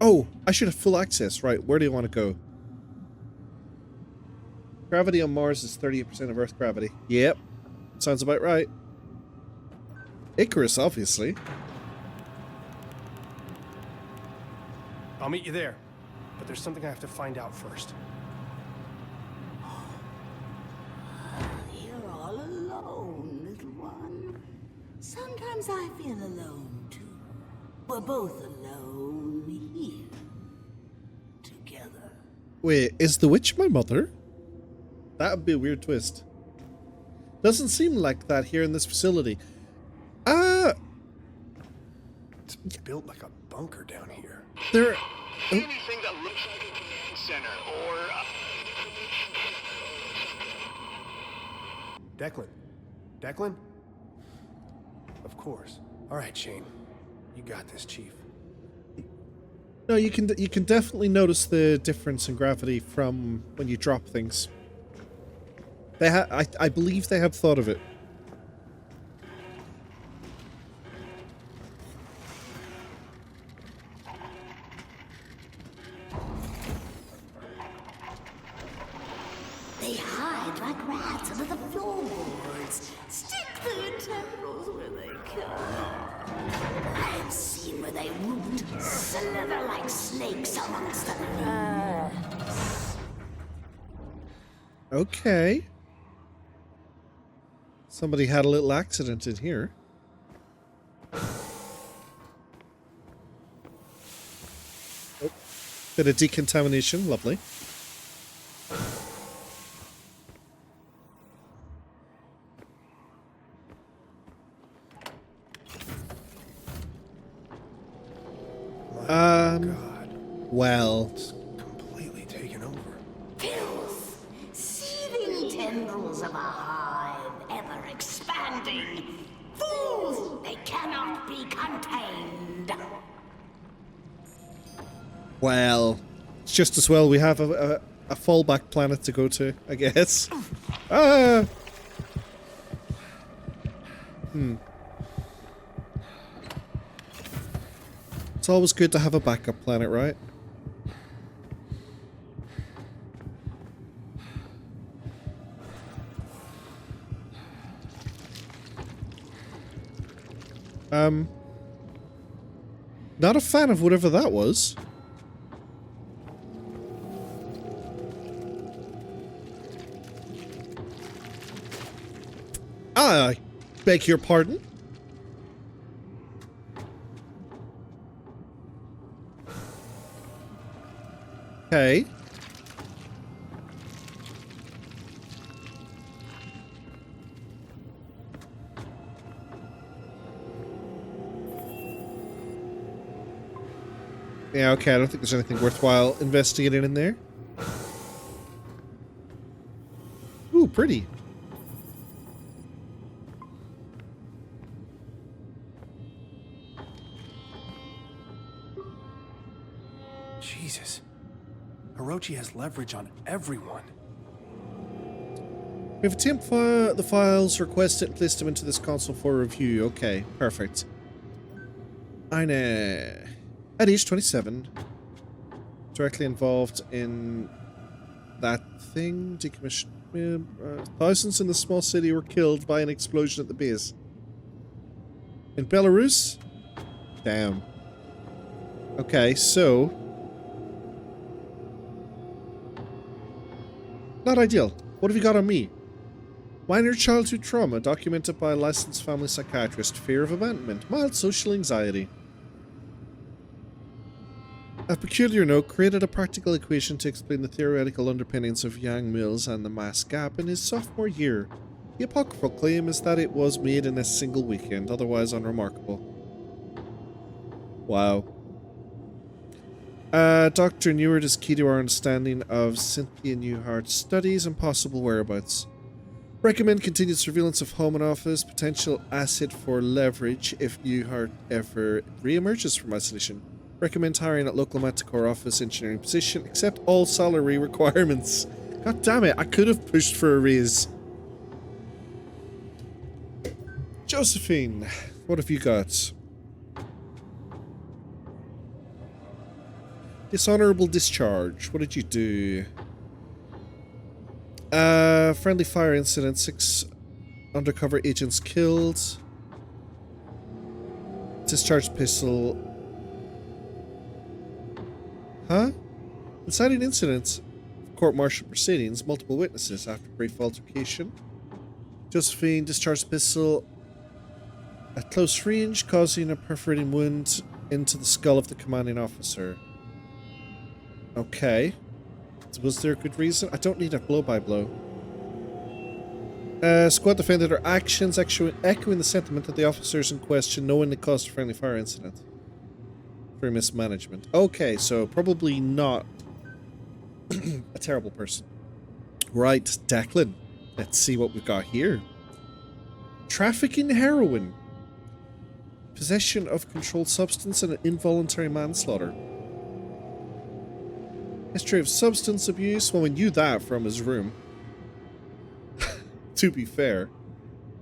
Oh, I should have full access. Right, where do you want to go? Gravity on Mars is 38% of Earth gravity. Yep, sounds about right. Icarus, obviously. I'll meet you there. But there's something I have to find out first. You're all alone, little one. Sometimes I feel alone, too. We're both alone here. Together. Wait, is the witch my mother? That would be a weird twist. Doesn't seem like that here in this facility. It's built like a bunker down here. There... Anything that looks like a command center or... Declan? Declan? Of course. All right, Shane. You got this, Chief. No, you can definitely notice the difference in gravity from when you drop things. I believe they have thought of it. They hide like rats under the floorboards. Stick their tendrils where they can. I've seen where they root, slither like snakes amongst the leaves. Okay. Somebody had a little accident in here. Oh, bit of decontamination, lovely. God. Well, It's completely taken over. Filth, seething tendrils of a hive, ever expanding. Fools, they cannot be contained. well, it's just as well we have a fallback planet to go to, I guess. Ah! It's always good to have a backup planet, right? Not a fan of whatever that was. I beg your pardon? Okay. Yeah, okay, I don't think there's anything worthwhile investigating in there. Ooh, pretty. Jesus. Orochi has leverage on everyone. We've obtained the files, requested and placed them into this console for review. Okay, perfect. Eine. At age 27, directly involved in that thing, decommission. Thousands in the small city were killed by an explosion at the base. In Belarus? Damn. Okay, so... not ideal. What have you got on me? Minor childhood trauma documented by a licensed family psychiatrist. Fear of abandonment. Mild social anxiety. A peculiar note created a practical equation to explain the theoretical underpinnings of Yang Mills and the mass gap in his sophomore year. The apocryphal claim is that it was made in a single weekend, otherwise unremarkable. Wow. Dr. Neward is key to our understanding of Cynthia Newhart's studies and possible whereabouts. Recommend continued surveillance of home and office, potential asset for leverage if Newhart ever re-emerges from isolation. Recommend hiring at local Manticore office engineering position, accept all salary requirements. God damn it, I could have pushed for a raise. Josephine, what have you got? Dishonorable discharge. What did you do? Friendly fire incident. 6 undercover agents killed. Discharged pistol. Huh? Inciting incidents. Court-martial proceedings. Multiple witnesses after brief altercation. Josephine discharged pistol at close range, causing a perforating wound into the skull of the commanding officer. Okay. Was there a good reason? I don't need a blow-by-blow. Squad defended her actions, echoing the sentiment of the officers in question, knowing it caused a friendly fire incident. For mismanagement. Okay, so probably not a terrible person. Right, Declan. Let's see what we've got here. Trafficking heroin. Possession of controlled substance and involuntary manslaughter. History of substance abuse. Well, we knew that from his room. To be fair.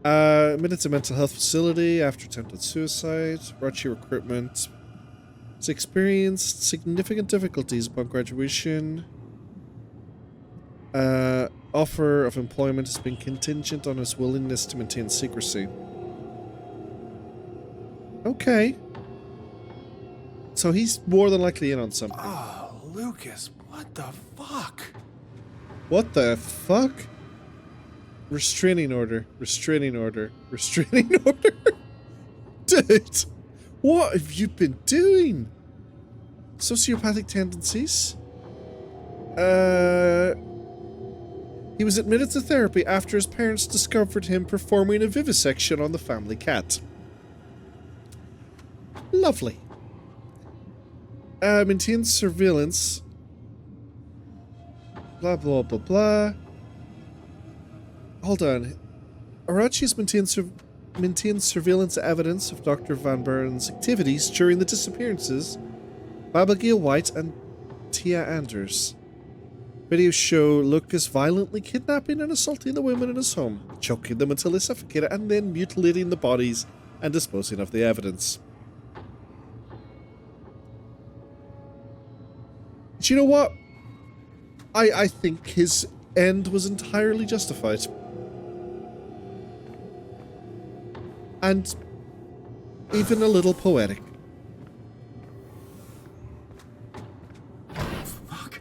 Admitted to mental health facility after attempted suicide. Raunchy recruitment. Has experienced significant difficulties upon graduation. Offer of employment has been contingent on his willingness to maintain secrecy. Okay. So he's more than likely in on something. Oh, Lucas, what the fuck? What the fuck? Restraining order. Restraining order. Restraining order. Dude, what have you been doing? Sociopathic tendencies? He was admitted to therapy after his parents discovered him performing a vivisection on the family cat. Lovely. Maintains surveillance. Blah, blah, blah, blah. Hold on. Arachi has maintained surveillance evidence of Dr. Van Buren's activities during the disappearances of Abigail White and Tia Anders. Videos show Lucas violently kidnapping and assaulting the women in his home, choking them until they suffocated, and then mutilating the bodies and disposing of the evidence. Do you know what? I think his end was entirely justified. And even a little poetic. Fuck.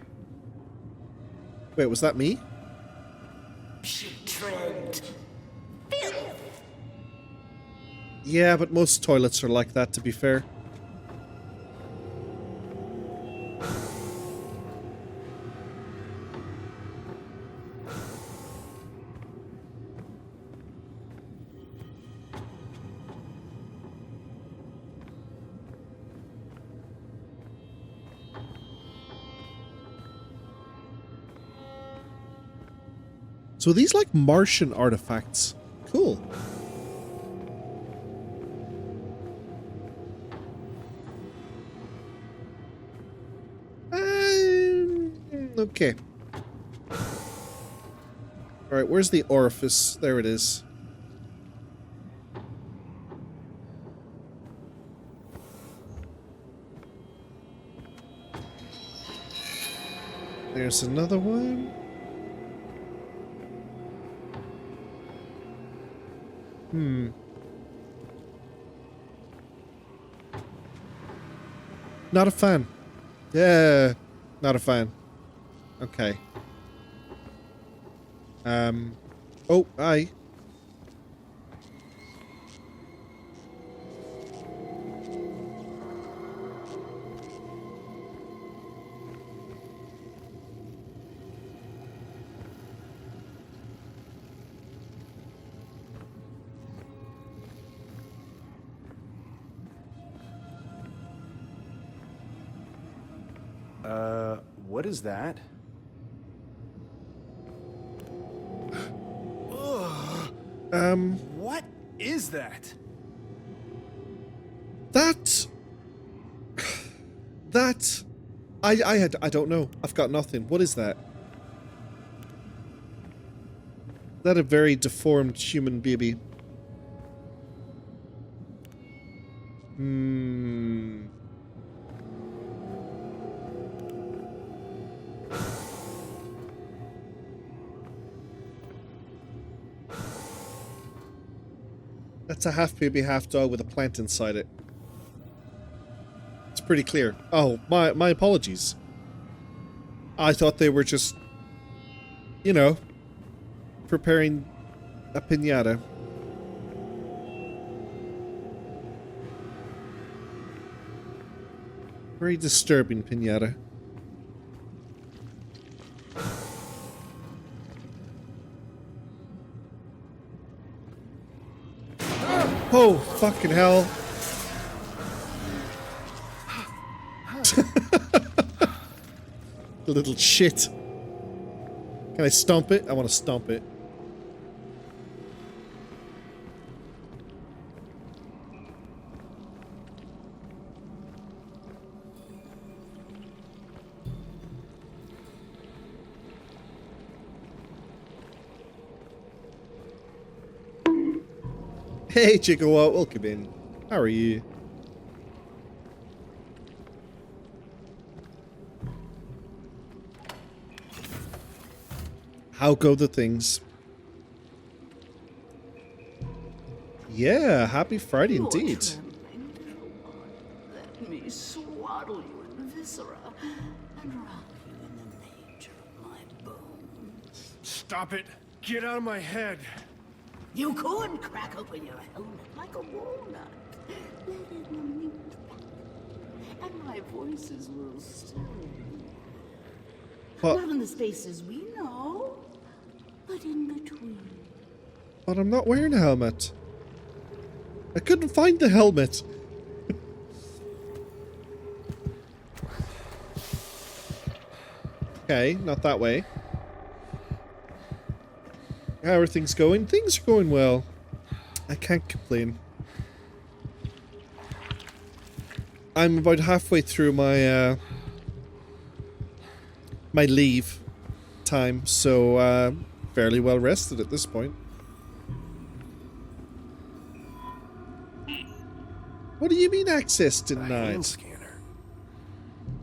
Wait, was that me? Trent. Filth. Yeah, but most toilets are like that, to be fair. So these like Martian artifacts. Cool. Okay. Alright, where's the orifice? There it is. There's another one. Not a fan. Yeah, not a fan. Okay. Oh, aye. What is that? What is that? That I don't know. I've got nothing. What is that? Is that a very deformed human baby? That's a half baby, half dog with a plant inside it. It's pretty clear. Oh, my apologies. I thought they were just, you know, preparing a piñata. Very disturbing piñata. Oh, fucking hell. Little shit. Can I stomp it? I want to stomp it. Hey, Chikawa, welcome in. How are you? How go the things? Yeah, happy Friday indeed. Trembling, little one. Let me swaddle you in viscera and rock you in the nature of my bones. Stop it! Get out of my head! You could crack open your helmet like a walnut. Let it meet, and my voices will still. But, Not in the spaces we know, but in between. but I'm not wearing a helmet. I couldn't find the helmet. Okay, not that way. How are things going? Things are going well. I can't complain. I'm about halfway through my my leave time, so fairly well rested at this point. What do you mean access A hand denied? scanner.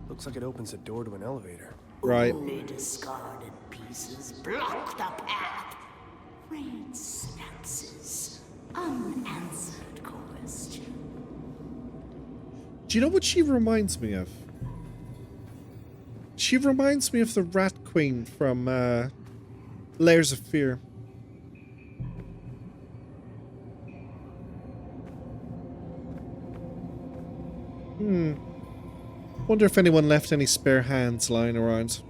Looks like it opens a door to an elevator. Right. Only discarded pieces block the path. Rain synapses. Unanswered question. Do you know what she reminds me of? She reminds me of the Rat Queen from Layers of Fear. Wonder if anyone left any spare hands lying around.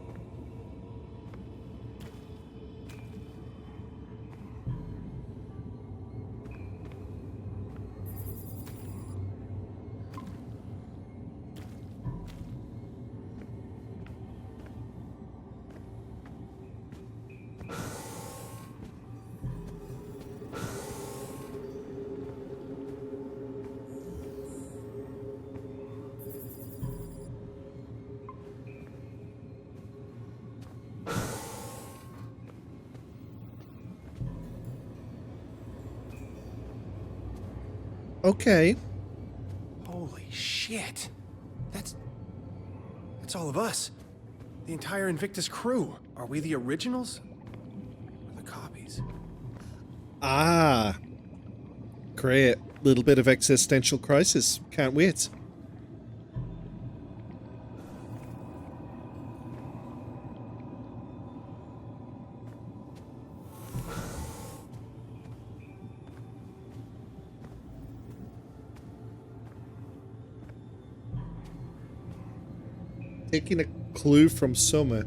Okay. Holy shit! That's all of us. The entire Invictus crew. Are we the originals? Or the copies? Ah. Great. Little bit of existential crisis. Can't wait. Taking a clue from Soma.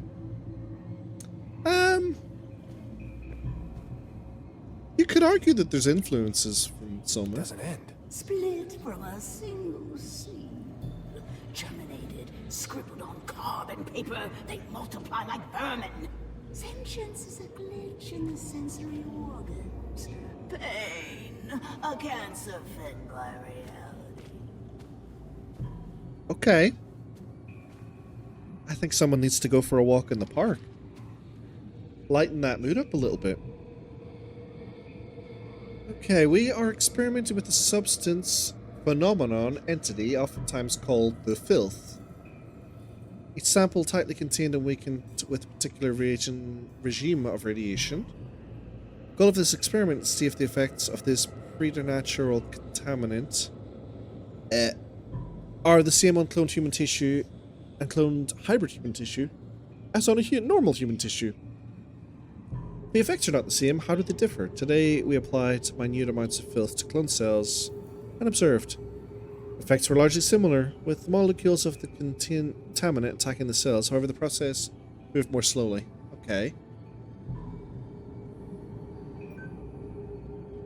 You could argue that there's influences from Soma. Doesn't end. Split from a single seed. Germinated, scribbled on carbon paper, they multiply like vermin. Sentience is a glitch in the sensory organs. Pain, a cancer fed by reality. Okay. I think someone needs to go for a walk in the park. Lighten that mood up a little bit. Okay, we are experimenting with a substance, phenomenon, entity, oftentimes called the filth. Each sample tightly contained and weakened with a particular regime of radiation. The goal of this experiment is to see if the effects of this preternatural contaminant are the same on cloned human tissue and cloned hybrid human tissue as on a normal human tissue. The effects are not the same. How do they differ? Today we applied minute amounts of filth to clone cells and observed. Effects were largely similar, with the molecules of the contaminant attacking the cells. However, the process moved more slowly. Okay.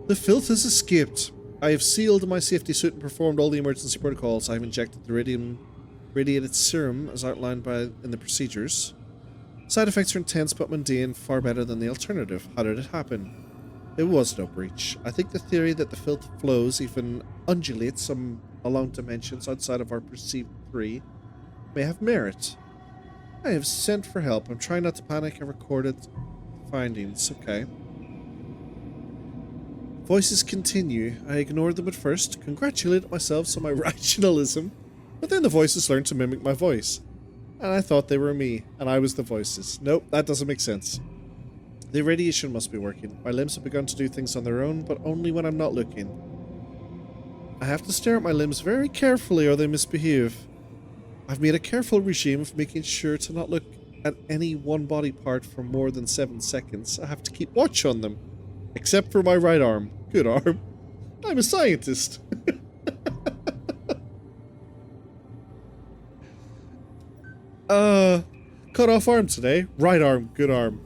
The filth has escaped. I have sealed my safety suit and performed all the emergency protocols. I have injected the radiated serum as outlined in the procedures. Side effects are intense but mundane, far better than the alternative. How did it happen? It was no breach. I think the theory that the filth flows, even undulates along dimensions outside of our perceived three, may have merit. I have sent for help. I'm trying not to panic and recorded findings. Okay. Voices continue. I ignored them at first, congratulated myself on my rationalism, but then the voices learned to mimic my voice. And I thought they were me, and I was the voices. Nope, that doesn't make sense. The radiation must be working. My limbs have begun to do things on their own, but only when I'm not looking. I have to stare at my limbs very carefully or they misbehave. I've made a careful regime of making sure to not look at any one body part for more than 7 seconds. I have to keep watch on them. Except for my right arm. Good arm. I'm a scientist. Cut off arm today. Right arm, good arm.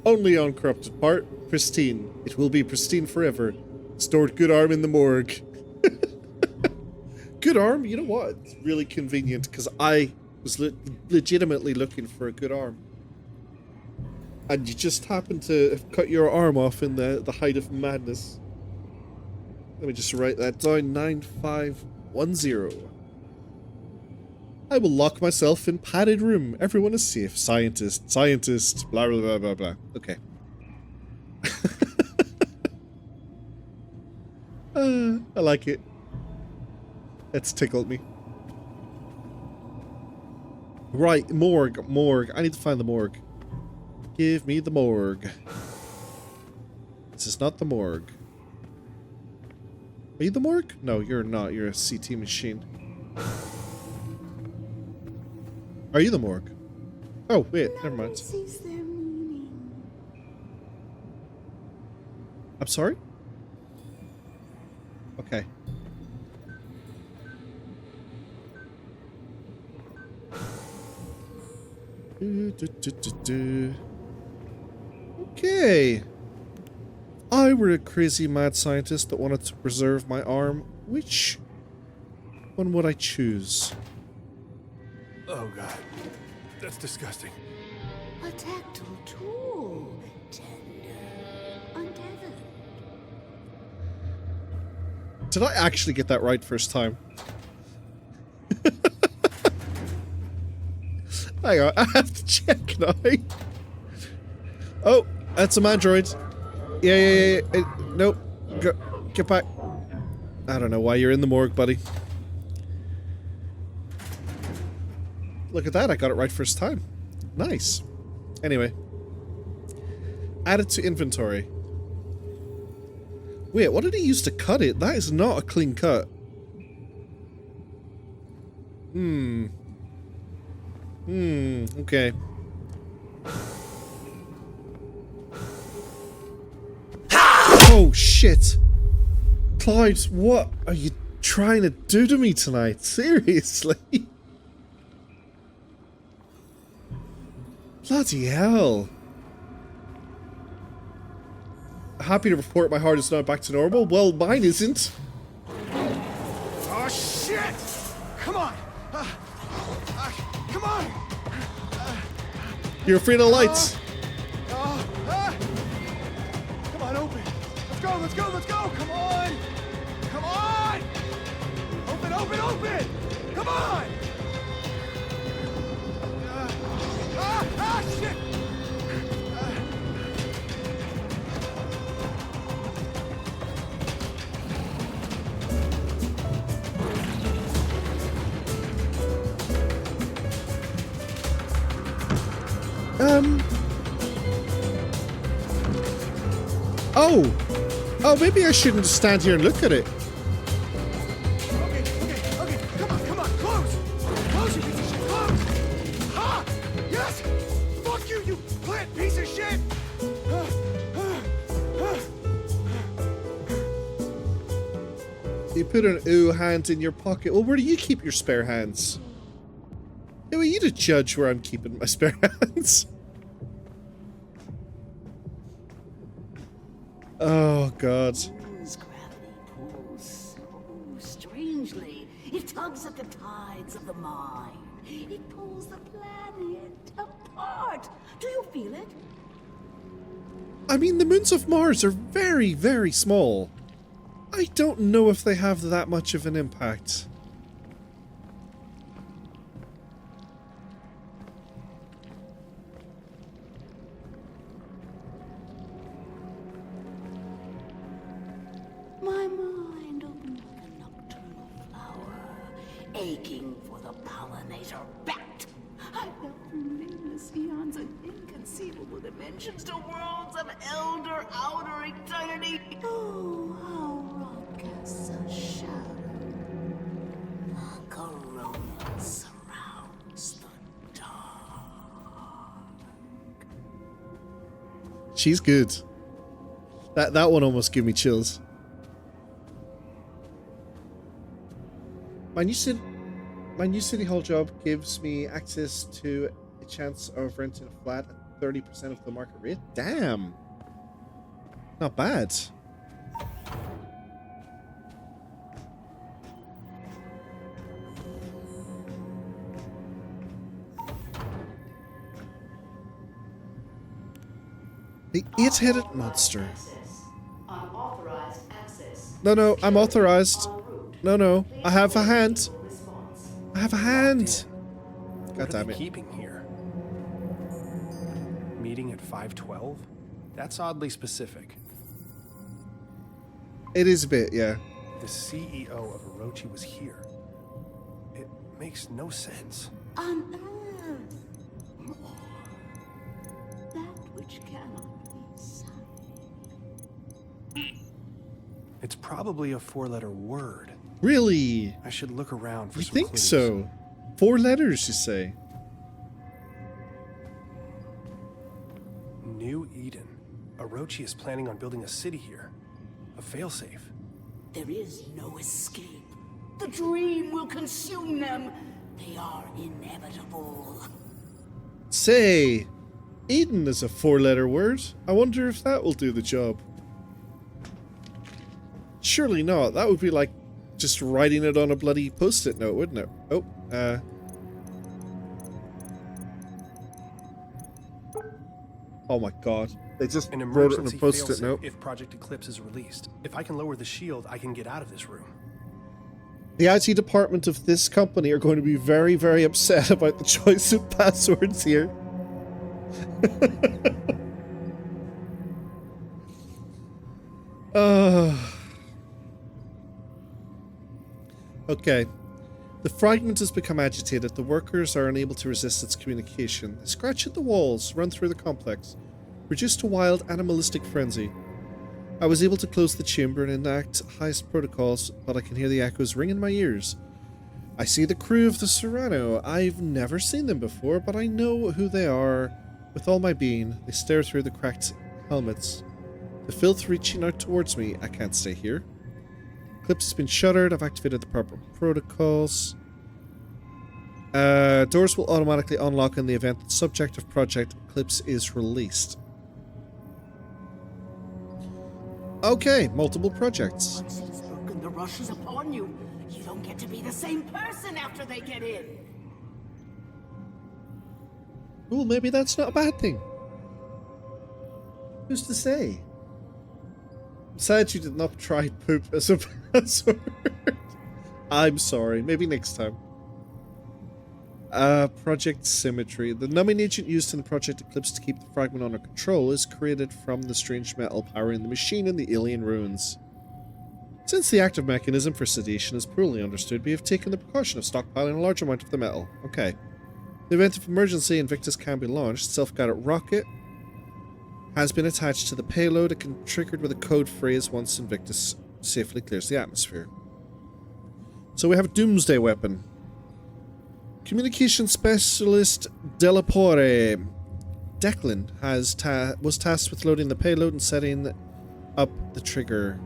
Only uncorrupted part, pristine. It will be pristine forever. Stored good arm in the morgue. Good arm? You know what? It's really convenient because I was legitimately looking for a good arm. And you just happened to cut your arm off in the height of madness. Let me just write that down. 9510. I will lock myself in padded room. Everyone is safe. Scientist, blah, blah, blah, blah, blah. Okay. I like it. It's tickled me. Right, morgue. I need to find the morgue. Give me the morgue. This is not the morgue. Are you the morgue? No, you're not. You're a CT machine. Are you the morgue? Oh, wait, never mind. Sees their meaning. I'm sorry? Okay. Okay. I were a crazy mad scientist that wanted to preserve my arm. Which one would I choose? Oh god, that's disgusting. A tactile tool. Tender. Untethered. Did I actually get that right first time? Hang on, I have to check now. Oh, that's some android. Yeah. Nope. Get back. I don't know why you're in the morgue, buddy. Look at that, I got it right first time. Nice. Anyway. Add it to inventory. Wait, what did he use to cut it? That is not a clean cut. Okay. Oh, shit. Clyde, what are you trying to do to me tonight? Seriously? Bloody hell. Happy to report my heart is now back to normal. Well, mine isn't. Oh shit! Come on! Come on! You're afraid of lights. Come on, open! Let's go! Come on! Open! Come on! Shit! Oh, maybe I shouldn't stand here and look at it. Okay. Come on. Close! Close, you piece of shit! Close! Ha! Yes! Fuck you, you plant piece of shit! You put an ooh hand in your pocket. Well, where do you keep your spare hands? Who are you to judge where I'm keeping my spare hands? Oh, God. Earth's gravity pulls so strangely. It tugs at the tides of the mind. It pulls the planet apart. Do you feel it? I mean, the moons of Mars are very, very small. I don't know if they have that much of an impact. My mind opened like a nocturnal flower, aching for the pollinator bat. I felt through nameless eons and inconceivable dimensions to worlds of elder outer eternity. Oh, how rock casts a shadow. A corona surrounds the dark. She's good. That one almost gave me chills. My new City Hall job gives me access to a chance of renting a flat at 30% of the market rate. Damn. Not bad. The eight-headed monster. Unauthorized access. No, I'm authorized. No, I have a hand. I have a hand. God What are damn they it. keeping here? Meeting at 5:12? That's oddly specific. It is a bit, yeah. The CEO of Orochi was here. It makes no sense. Unearth more. That which cannot be seen. It's probably a 4-letter word. Really? I should look around for You some think clues. so? 4 letters, you say? New Eden. Orochi is planning on building a city here. A failsafe. There is no escape. The dream will consume them. They are inevitable. Say, Eden is a 4-letter word. I wonder if that will do the job. Surely not. That would be like just writing it on a bloody post-it note, wouldn't it? Oh, oh my god. They just An wrote it on a emergency post-it failsafe note. if Project Eclipse is released. If I can lower the shield, I can get out of this room. The IT department of this company are going to be very, very upset about the choice of passwords here. Okay. The fragment has become agitated. The workers are unable to resist its communication. They scratch at the walls, run through the complex, reduced to wild animalistic frenzy. I was able to close the chamber and enact highest protocols, but I can hear the echoes ring in my ears. I see the crew of the Serrano. I've never seen them before, but I know who they are. With all my being, they stare through the cracked helmets. The filth reaching out towards me. I can't stay here. Eclipse has been shuttered. I've activated the proper protocols. Doors will automatically unlock in the event that subject of Project Eclipse is released. Okay, multiple projects. Once it is broken, the rush is upon you. You don't get to be the same person after they get in. Well, maybe that's not a bad thing. Who's to say? I'm sad you did not try poop as a password. I'm sorry. Maybe next time. Project Symmetry. The numbing agent used in Project Eclipse to keep the fragment under control is created from the strange metal powering the machine in the alien ruins. Since the active mechanism for sedation is poorly understood, we have taken the precaution of stockpiling a large amount of the metal. Okay. In the event of emergency, Invictus can be launched. Self-guided rocket has been attached to the payload. It can be triggered with a code phrase once Invictus safely clears the atmosphere. So we have a doomsday weapon. Communication specialist Delapore Declan was tasked with loading the payload and setting up the trigger.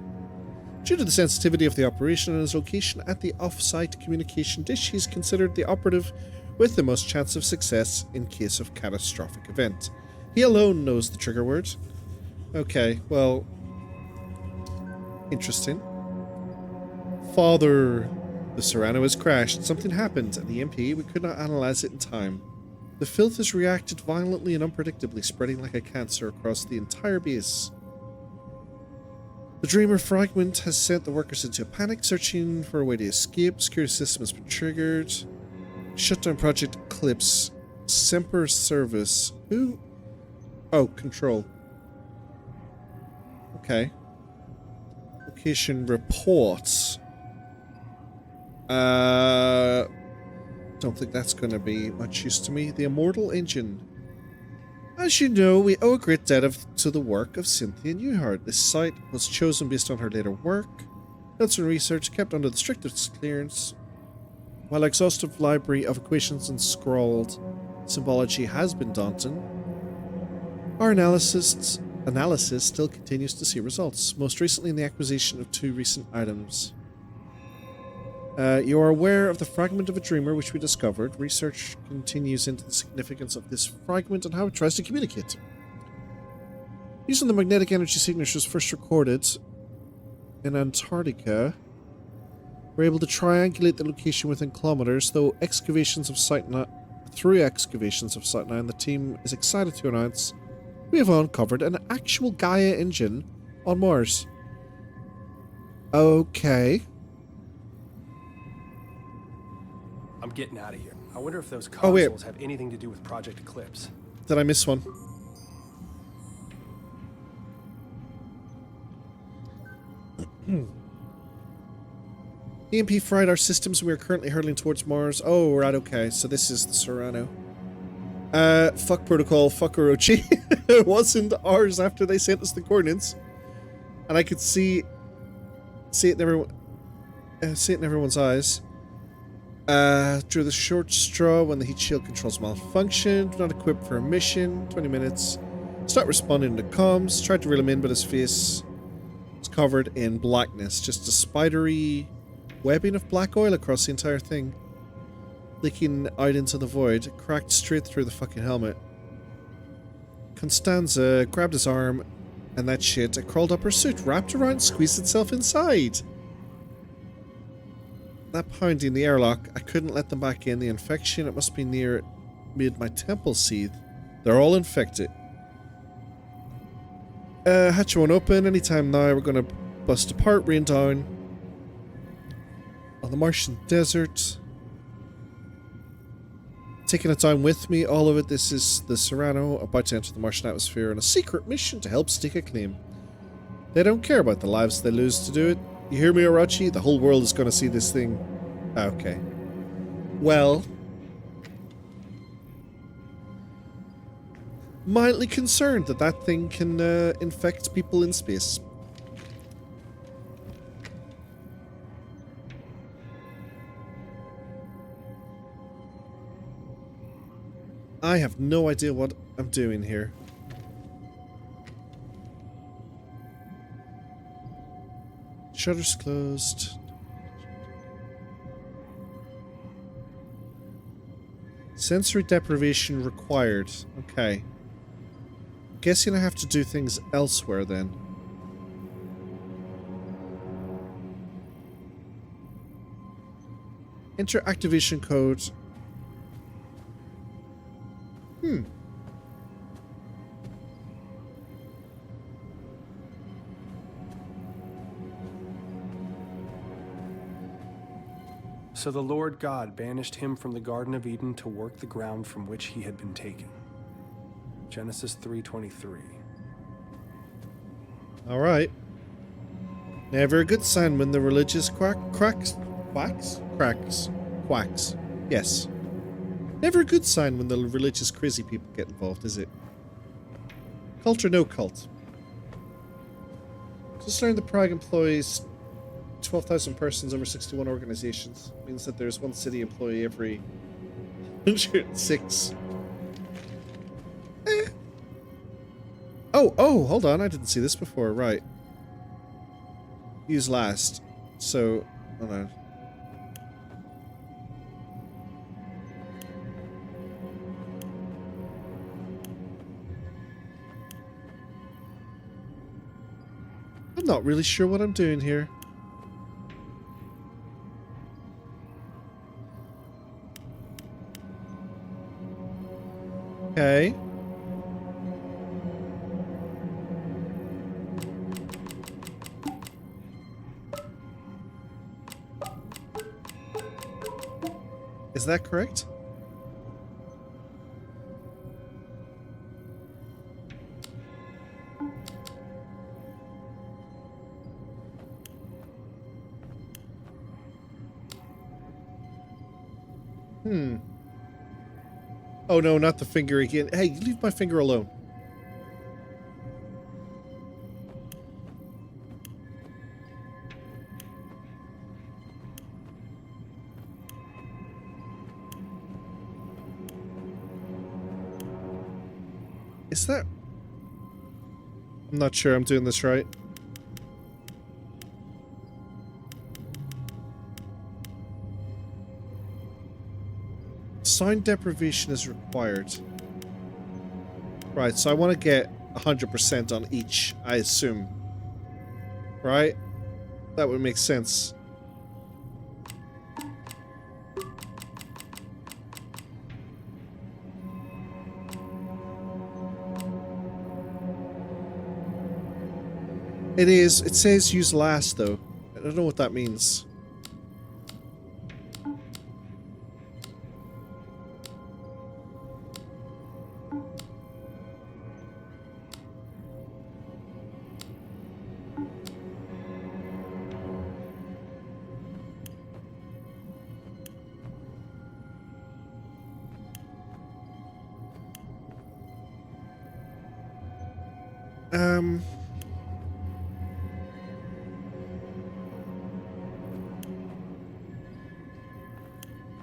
Due to the sensitivity of the operation and his location at the off-site communication dish, he's considered the operative with the most chance of success in case of catastrophic event. He alone knows the trigger word. Okay, well, interesting. Father, the Serrano has crashed. Something happened at the EMP. We could not analyze it in time. The filth has reacted violently and unpredictably, spreading like a cancer across the entire base. The Dreamer fragment has sent the workers into a panic, searching for a way to escape. Security system has been triggered. Shutdown Project Eclipse. Semper Service. Who? Oh, Control. Okay. Location reports. Don't think that's going to be much use to me. The Immortal Engine. As you know, we owe a great debt to the work of Cynthia Newhart. This site was chosen based on her later work. Notes and research kept under the strictest clearance. While exhaustive library of equations and scrawled symbology has been daunting, our analysis still continues to see results, most recently in the acquisition of 2 recent items. You are aware of the fragment of a dreamer which we discovered. Research continues into the significance of this fragment and how it tries to communicate. Using the magnetic energy signatures first recorded in Antarctica, we're able to triangulate the location within kilometers, through excavations of Site 9, the team is excited to announce we have uncovered an actual Gaia engine on Mars. Okay. I'm getting out of here. I wonder if those Oh, wait. consoles have anything to do with Project Eclipse. Did I miss one? EMP fried our systems. We are currently hurtling towards Mars. Oh, right, okay. So this is the Serrano. Fuck Protocol, fuck Orochi. It wasn't ours after they sent us the coordinates. And I could see it in everyone's eyes. Drew the short straw when the heat shield controls malfunctioned. Not equipped for a mission. 20 minutes. Start responding to comms. Tried to reel him in, but his face was covered in blackness. Just a spidery webbing of black oil across the entire thing. Leaking out into the void. Cracked straight through the fucking helmet. Constanza grabbed his arm, and that shit, it crawled up her suit, wrapped around, squeezed itself inside. That pounding in the airlock, I couldn't let them back in. The infection, it must be near, made my temple seethe. They're all infected. Hatch won't open anytime now. We're gonna bust apart, rain down on the Martian desert. Taking it down with me, all of it. This is the Serrano, about to enter the Martian atmosphere on a secret mission to help stake a claim. They don't care about the lives they lose to do it. You hear me, Orochi? The whole world is going to see this thing. Okay. Well. Mildly concerned that that thing can infect people in space. I have no idea what I'm doing here. Shutters closed. Sensory deprivation required. Okay. Guessing I have to do things elsewhere then. Enter activation code. So the Lord God banished him from the Garden of Eden to work the ground from which he had been taken. Genesis 3:23. All right. Never a good sign when the religious quacks. Yes. Never a good sign when the religious crazy people get involved, is it? Cult or no cult? Just learned the Prague employs 12,000 persons over 61 organizations. Means that there's one city employee every 106. Oh, hold on. I didn't see this before. Right. Use last. So, hold on. I'm not really sure what I'm doing here. Okay. Is that correct? Oh no, not the finger again. Hey, leave my finger alone. Is that... I'm not sure I'm doing this right. Sound deprivation is required. Right, so I want to get 100% on each, I assume. Right? That would make sense. It is. It says use last, though. I don't know what that means.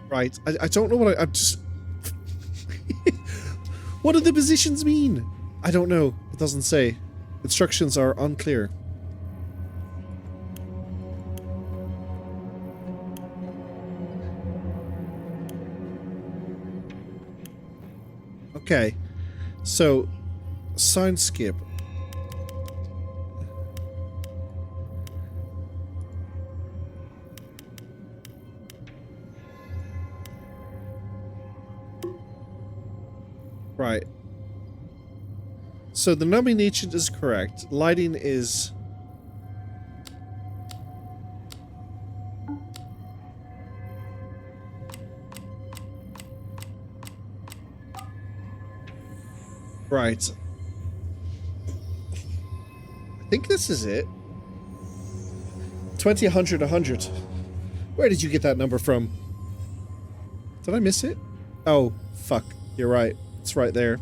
Right, I don't know what I'm just... What do the positions mean? I don't know. It doesn't say. Instructions are unclear. Okay. So, sound skip. Right. So the numbing agent is correct. Lighting is... Right. I think this is it. 20, 100, 100. Where did you get that number from? Did I miss it? Oh, fuck. You're right. It's right there.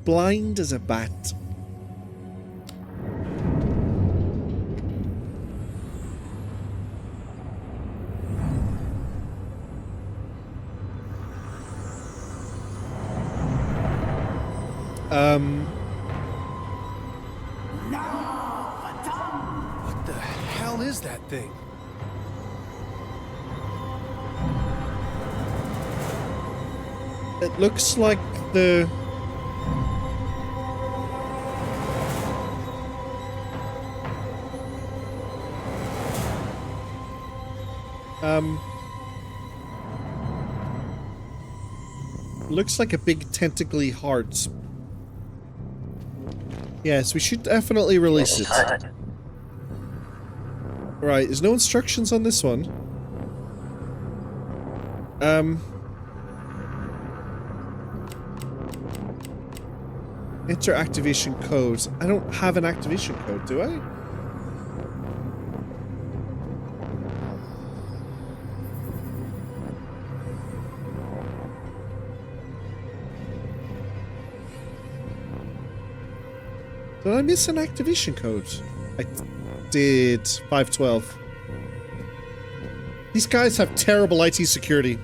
Blind as a bat. What the hell is that thing? It looks like the... Looks like a big tentacly heart. Yes, we should definitely release it. Right, there's no instructions on this one. Enter activation codes. I don't have an activation code, do I? Did I miss an activation code? I did. 512. These guys have terrible IT security.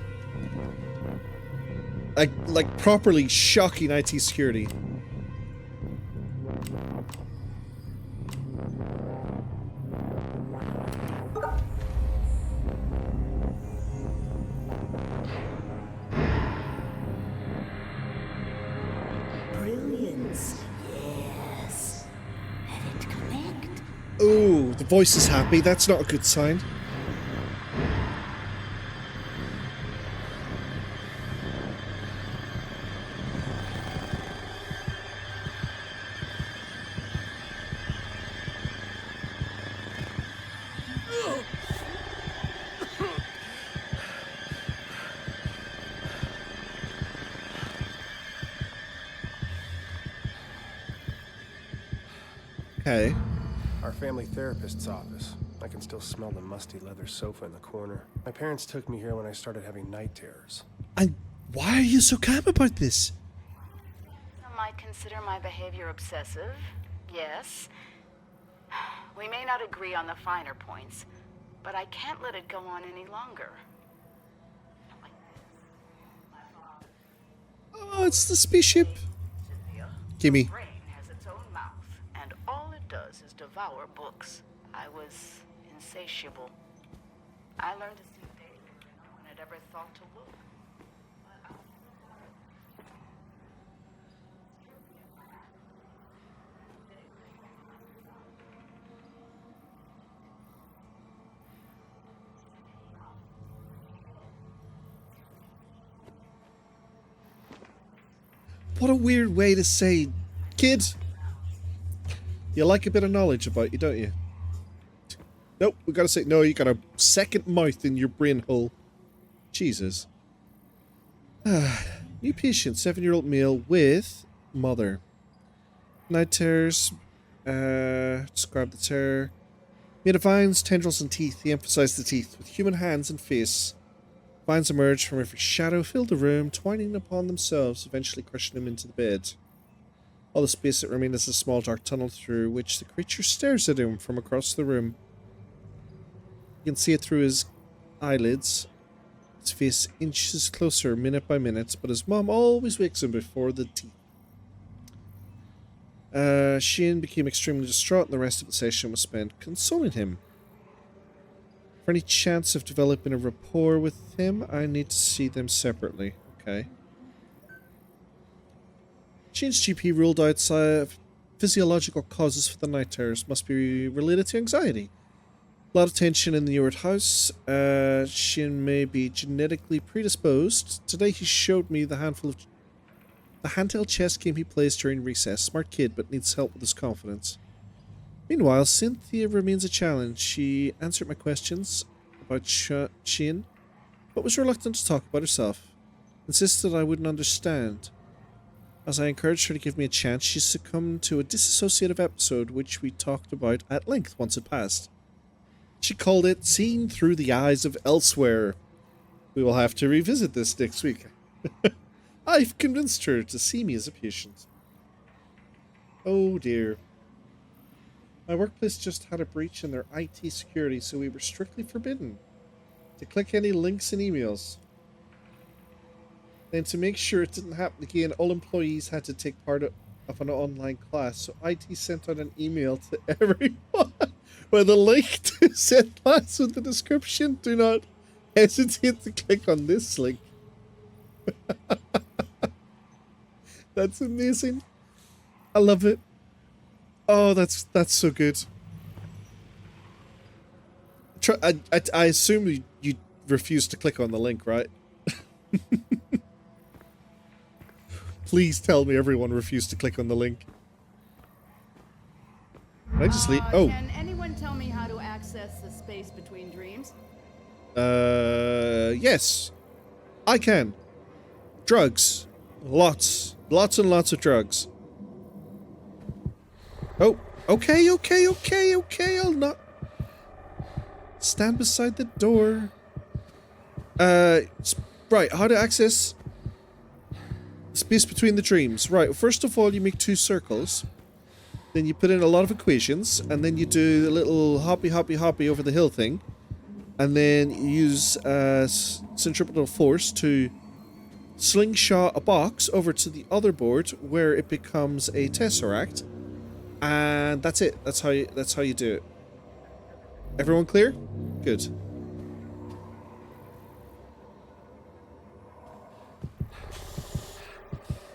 Like properly shocking IT security. Brilliance. Yes. Let it connect. Ooh, the voice is happy. That's not a good sign. Okay. Our family therapist's office. I can still smell the musty leather sofa in the corner. My parents took me here when I started having night terrors. And why are you so calm about this? Some might consider my behavior obsessive. Yes. We may not agree on the finer points, but I can't let it go on any longer. Oh, it's the spaceship. Gimme. Brain has its own mouth, and all it does is devour books. I was insatiable. I learned to see danger no one had ever thought to look. What a weird way to say, kid. You like a bit of knowledge about you, don't you? Nope, we gotta say, no, you got a second mouth in your brain hole. Jesus. New patient, 7-year-old male with mother. Night terrors. Describe the terror. Made of vines, tendrils, and teeth. He emphasized the teeth. With human hands and face. Vines emerged from every shadow, filled the room, twining upon themselves, eventually crushing him into the bed. All the space that remained is a small dark tunnel through which the creature stares at him from across the room. You can see it through his eyelids. His face inches closer minute by minute, but his mom always wakes him before the teeth. Shane became extremely distraught and the rest of the session was spent consoling him. For any chance of developing a rapport with him, I need to see them separately. Okay. Shane's GP ruled out physiological causes for the night terrors must be related to anxiety. A lot of tension in the Ewart house. Shane may be genetically predisposed. Today he showed me the handheld chess game he plays during recess. Smart kid, but needs help with his confidence. Meanwhile, Cynthia remains a challenge. She answered my questions about Shane, but was reluctant to talk about herself. Insisted I wouldn't understand. As I encouraged her to give me a chance, she succumbed to a disassociative episode which we talked about at length once it passed. She called it Seen Through the Eyes of Elsewhere. We will have to revisit this next week. I've convinced her to see me as a patient. Oh dear. My workplace just had a breach in their IT security, so we were strictly forbidden to click any links in emails. Then to make sure it didn't happen again, all employees had to take part of an online class, so IT sent out an email to everyone with a link to said class with the description. Do not hesitate to click on this link. That's amazing. I love it. Oh, that's so good. I assume you refuse to click on the link, right? Please tell me everyone refused to click on the link. Can I just leave? Oh. Can anyone tell me how to access the space between dreams? Yes. I can. Drugs. Lots and lots of drugs. Oh, okay, I'll not stand beside the door. Right, how to access space between the dreams. Right, first of all, you make 2 circles. Then you put in a lot of equations, and then you do the little hoppy over the hill thing, and then you use centripetal force to slingshot a box over to the other board where it becomes a tesseract, and that's it. That's how you do it. Everyone clear? Good.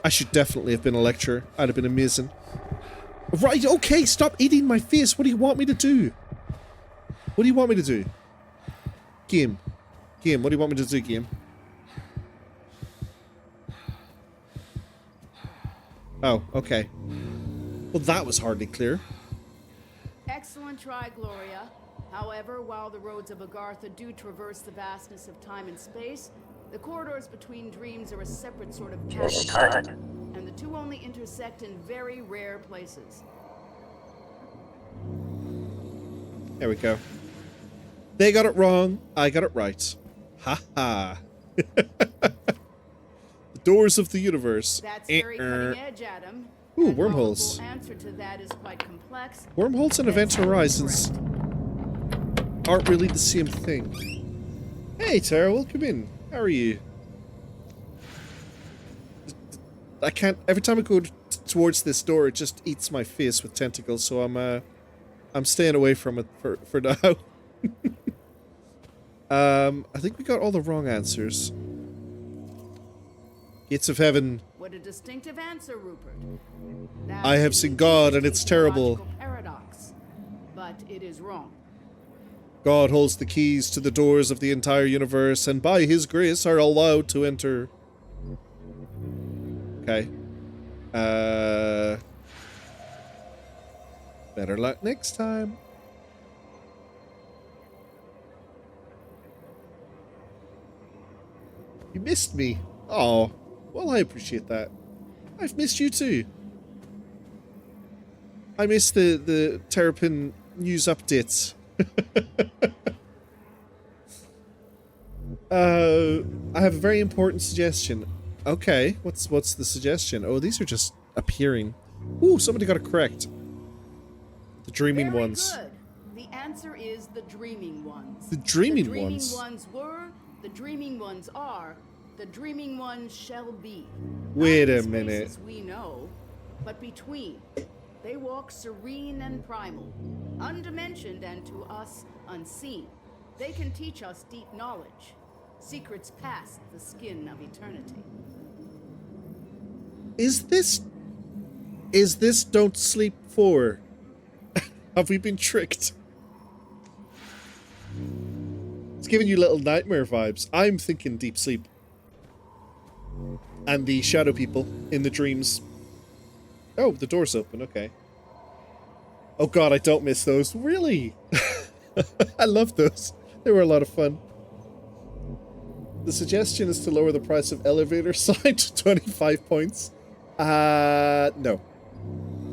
I should definitely have been a lecturer. I'd have been amazing. Right, okay, stop eating my face. What do you want me to do? What do you want me to do? Game, what do you want me to do, game? Oh, okay. Well, that was hardly clear. Excellent try, Gloria. However, while the roads of Agartha do traverse the vastness of time and space, the corridors between dreams are a separate sort of passage, and the two only intersect in very rare places. There we go. They got it wrong, I got it right. Ha ha. The doors of the universe. That's very cutting edge, Adam. Ooh, And while the wormholes. full answer to that is quite complex. Wormholes and Event Horizons aren't really the same thing. Hey, Tara, welcome in. How are you? I can't. Every time I go towards this door, it just eats my face with tentacles. So I'm staying away from it for now. I think we got all the wrong answers. Gates of Heaven. What a distinctive answer, Rupert. I have seen God, and it's terrible. Paradox, but it is wrong. God holds the keys to the doors of the entire universe, and by His grace are allowed to enter. Okay. Better luck next time. You missed me. Oh, well, I appreciate that. I've missed you too. I missed the Terrapin news updates. I have a very important suggestion. Okay, what's the suggestion? Oh, these are just appearing. Ooh, somebody got it correct. The dreaming Very ones. good. The answer is the dreaming ones. The dreaming The dreaming ones. ones were, the dreaming ones are, the dreaming ones shall be. Wait Not a in the minute. spaces we know, but between. They walk serene and primal, undimensioned and to us unseen. They can teach us deep knowledge, secrets past the skin of eternity. Is this Don't Sleep 4? Have we been tricked? It's giving you little nightmare vibes. I'm thinking Deep Sleep. And the shadow people in the dreams. Oh, the door's open, okay. Oh god, I don't miss those. Really? I love those. They were a lot of fun. The suggestion is to lower the price of elevator sign to 25 points. No.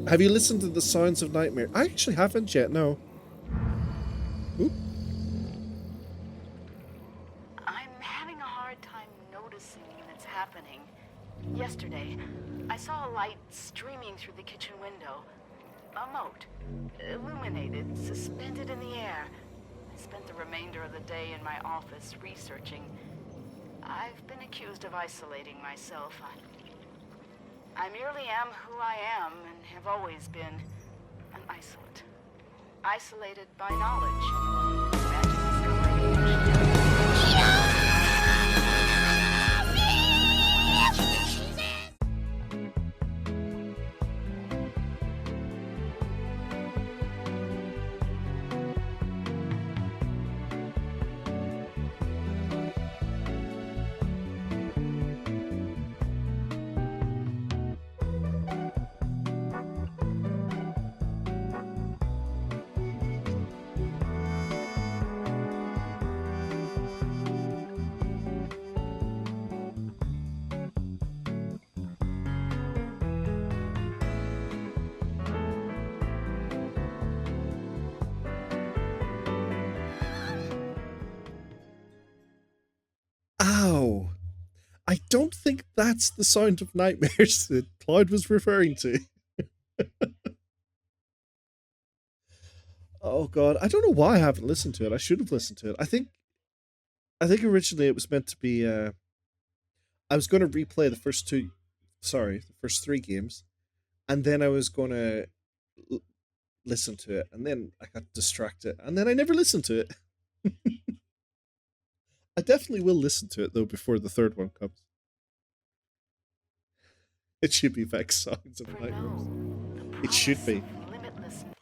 Have you listened to the Sounds of Nightmare? I actually haven't yet, no. Oop. I'm having a hard time noticing when it's happening. Yesterday, I saw a light streaming through the kitchen window. A mote, illuminated, suspended in the air. I spent the remainder of the day in my office researching. I've been accused of isolating myself. I merely am who I am and have always been an isolate. Isolated by knowledge. Imagine discovering Ow. I don't think that's the Sound of Nightmares that Cloud was referring to. Oh god, I don't know why I haven't listened to it. I should have listened to it. I think originally it was meant to be I was going to replay the first first three games, and then I was going to listen to it, and then I got distracted, and then I never listened to it. I definitely will listen to it though before the third one comes. It should be Vex Songs of Nightmares. It should be.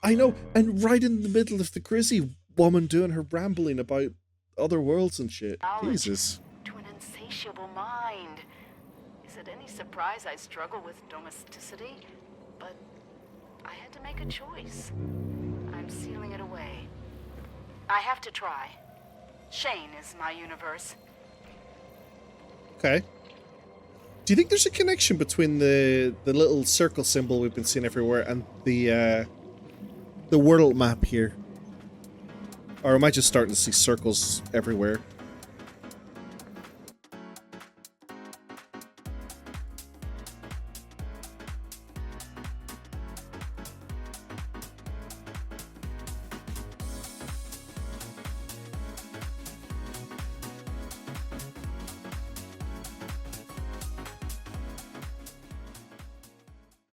I know, and right in the middle of the Grizzy woman doing her rambling about other worlds and shit. Jesus. To an insatiable mind. Is it any surprise I struggle with domesticity? But I had to make a choice. I'm sealing it away. I have to try. Shane is my universe. Okay. Do you think there's a connection between the little circle symbol we've been seeing everywhere and the world map here? Or am I just starting to see circles everywhere?